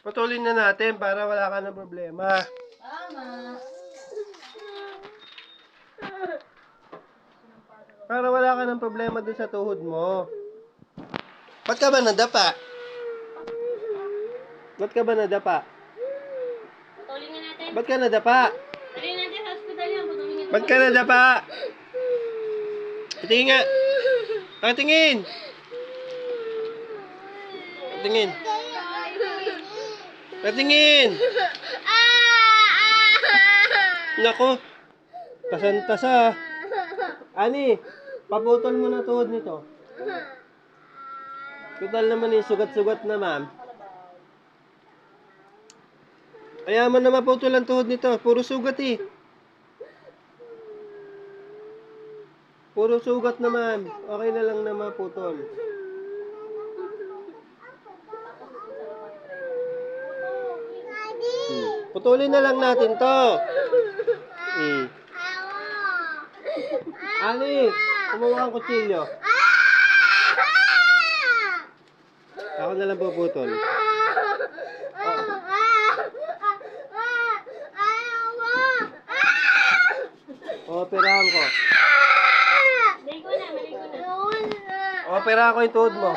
Putulin na natin para wala ka ng problema. Tama. Para wala ka ng problema dun sa tuhod mo. Ba't ka ba nadapa? Ba't ka ba nadapa? Putulin nga natin. Ba't ka nadapa? Dali natin sa hospital yan. Putulin nga natin. Ba't ka nadapa? Patingin nga. Patingin. Patingin. Patingin. Nako. Tasang-tasa. Ani, paputol mo na tuhod nito. Total naman eh, sugat-sugat na ma'am. Kaya mo na maputol ang tuhod nito. Puro sugat eh. Puro sugat na ma'am. Okay na lang na maputol. Putulin na lang natin to. Ali, kumuha kang kutsilyo. Ako na lang puputol. Operahan ko. Maligo na. Operahan ko yung tuhod mo.